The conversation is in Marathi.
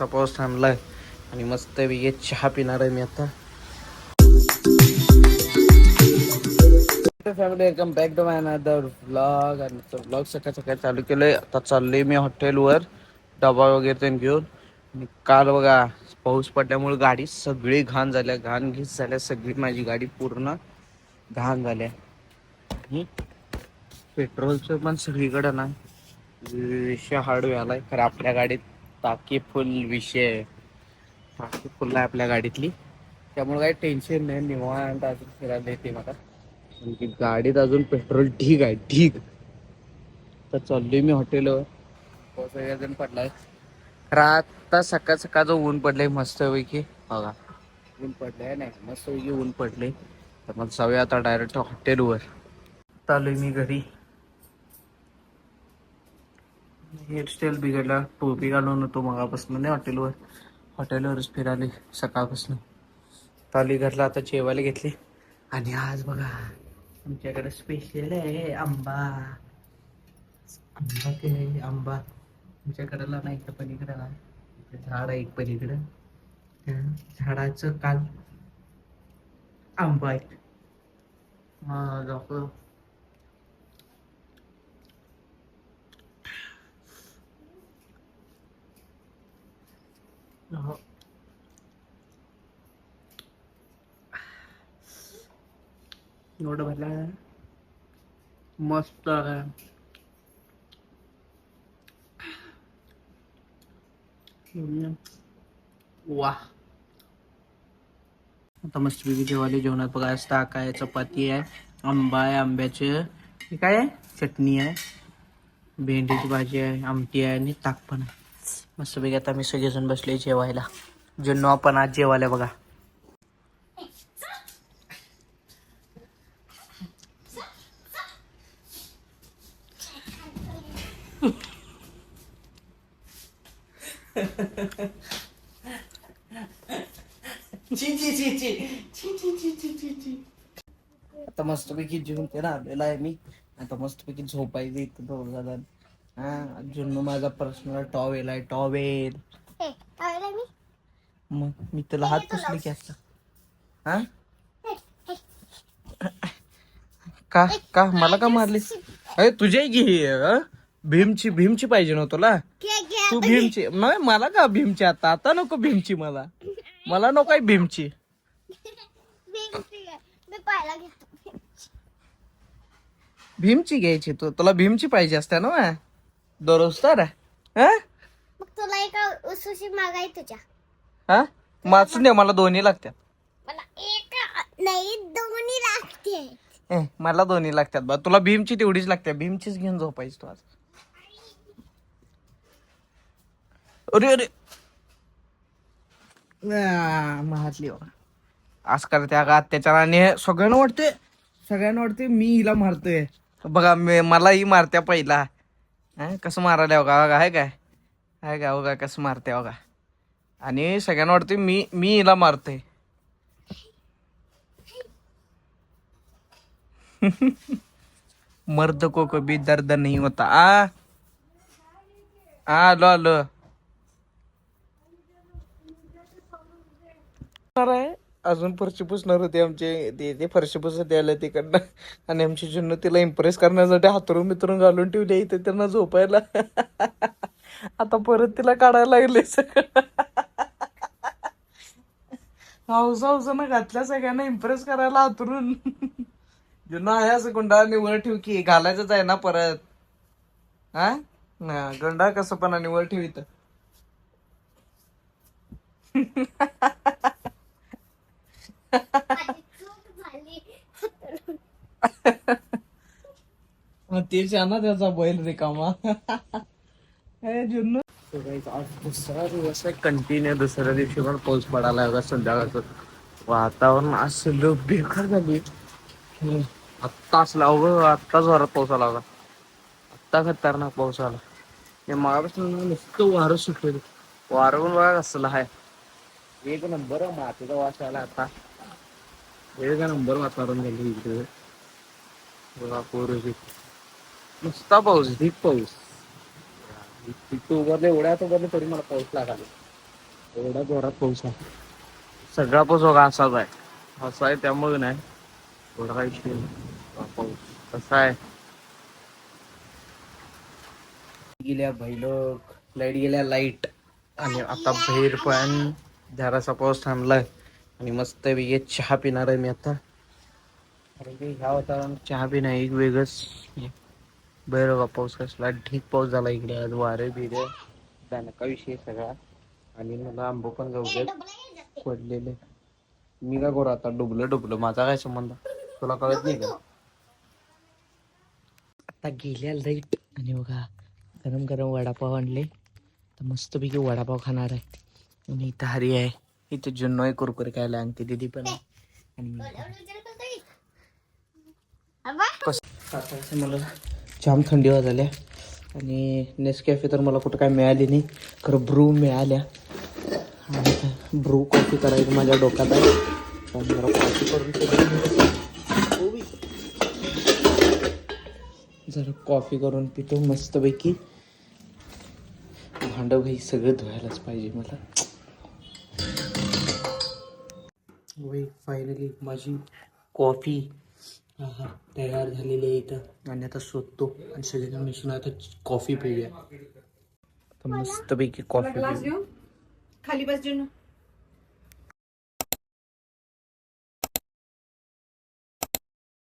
पाऊस थांबलाय आणि मस्त पैकी चहा पिणार आहे मी आता. Family welcome back to my another vlog. आणि व्लॉग सकाळ सकाळी चालू केलंय. आता चाललोय मी हॉटेलवर डबा वगैरे ते घेऊन. आणि काल बघा पाऊस पडल्यामुळे गाडी सगळी घाण झाल्या, घाण घीस झाल्या सगळी. माझी गाडी पूर्ण घाण झाल्या. पेट्रोलचं पण सगळीकडे ना विषय हार्ड व्हायलाय. खरं आपल्या गाडीत टाकी फुल विषय आहे. टाकी फुल आहे आपल्या गाडीतली, त्यामुळे काही टेन्शन नाही. निवांत अजून फिरायला येते मला. गाडीत अजून पेट्रोल ढीग आहे, ढीग. तर चाललोय मी हॉटेलवर. पाऊस वगैरे पडलाय. आता सकाळ सकाळचं ऊन पडलंय मस्त पैकी. बघा ऊन पडलंय, नाही मस्त पैकी ऊन पडलंय. तर मग जाऊया आता डायरेक्ट हॉटेलवर. चाललोय मी घरी. हेअरस्टाईल बिघडला, टोपी घालून होतो मगापासून नाही हॉटेलवर. हॉटेलवरच फिराले सकाळपासून. चालली घरला आता जेवायला घेतली. आणि आज बघा आमच्याकडे स्पेशल आहे आंबा. आंबा केले आंबा आमच्याकडला नाही तर पलीकडे झाड आहे एक पलीकडं. त्या झाडाचं काल आंबा आहे. हा दाखव. एवढं भरला मस्त आहे. वा आता मस्त पैकी जेवायला. जेवणात बघा ताक आहे, चपाती आहे, आंबा आहे, आंब्याचे हे काय आहे, चटणी आहे, भेंडीची भाजी आहे, आमटी आहे आणि ताक पण आहे. मस्त पैकी आता मी सगळेजण बसले जेवायला. ज्यांना आपण आज जेवायला बघा. आता मस्तपैकी जेवण केला आलेला आहे मी. आता मस्तपैकी झोपायचं इथं दोघं जण. हा जुन्नू माझा पर्सनल टॉवेल आहे, टॉवेल. मग मी तुला हात पुसले की आता. हा का का मला का मारली? अरे तुझ्या घे. भीमची भीमची पाहिजे ना तुला. तू भीमची नाही मला का भीमची. आता आता नको भीमची मला. मला नको आहे भीमची. भीमची घ्यायची तू. तुला भीमची पाहिजे असते ना दररोज तर. मग तुला एका उसुशी मागाय तुझ्या. हा माचून दे, मला दोन्ही लागतात. मला एक नाही दोन्ही लागते. मला दोन्ही लागतात बा. तुला भीमची तेवढीच लागते. भीमचीच घेऊन झोपायची तू आज. अरे अरे महातली आज करते अगं अत्याचार. आणि सगळ्यांना वाटते मी हिला मारतोय. बघा मला ही मारत्या पहिला. कसं मारायला बघा बघा. आहे काय आहे का बघा कसं मारते बघा. आणि सगळ्यांना वाटते मी हिला मारतोय. मर्द को कभी दर्द नहीं होता. आलो आलो. अजून फरशी पुसणार होते आमचे. ते फरशी पुसत द्यायला तिकडनं. आणि आमची जुन्नू तिला इम्प्रेस करण्यासाठी हातरून मितरून घालून ठेवले इथे त्यांना झोपायला. आता परत तिला काढायला लागले सगळं. हौसानं घातल्या सगळ्यांना इम्प्रेस करायला हातरून. जुन्नू आहे असं गुंडा निवळ ठेव की घालायचंच आहे ना परत. हा गंडा कसं पण निवळ ठेव इथं. तेच आहे ना त्याचा बैल रिकामा. जुन्नू दुसरा दिवस आहे कंटिन्यू. दुसऱ्या दिवशी पण पाऊस पडायला होता संध्याकाळचं. वातावरण असलं बेकार झाली. आत्ता असला अवघ आत्ता जोरात पाऊस आला होता. आत्ता खतरनाक पाऊस आला. हे मागापासून नुसतं वारं सुटलेलं. वारं पण बघा कसलं आहे. एक नंबर मातीचा वास आला आता. एक नंबर वातावरण झालं इकडे. बघा पोरं नुसता पाऊस ढीक पाऊस. तिथं उभारले एवढ्यात उभारले तरी मला पाऊस लागला. एवढा जोरात पाऊस आहे. सगळा पाऊस बघा असाच आहे. असा आहे त्यामुळे नाही एवढा काही विषय नाही. पाऊस कसा आहे. गेल्या बैलोक लाईट गेल्या लाईट आणि आता बाहेर पण जरासा पाऊस थांबलाय आणि मस्त वेगळे चहा पिणार आहे मी आता. कारण की ह्या वातावरणात चहा पिणं एक वेगळंच बाहेर बघा पाऊस कसला ढीक पाऊस झाला इकडे. आज वारे बिरे दणका विषय सगळा आणि मला आंबो पण जाऊ पडलेले. मी काय करू आता डुबलं माझा काय संबंध तुला कळत नाही का. आता गेल्या लाईट आणि बघा गरम गरम वडापाव आणले तर मस्तपैकी वडापाव खाणार आहे. आणि इथं हरी आहे, इथं जुन्नो आहे कुरकुरे खायला आणि ती दिदी पण आहे. आणि मला जाम थंडी वाजल्या आणि नेसकॅफे तर मला कुठं काय मिळाली नाही. खरं ब्रू मिळाल्या आणि ब्रू कॉफी करायचं माझ्या डोक्यात आहे. जरा कॉफी करून जरा कॉफी करून पितो मस्तपैकी. भांडं भाई सगळं धुवायलाच पाहिजे मला. वही फायनली माझी कॉफी तयार झालेली आहे इथं आणि आता शोधतो आणि सगळेजण मिसळून आता कॉफी पिऊया. मस्तपैकी कॉफी खाली बस जून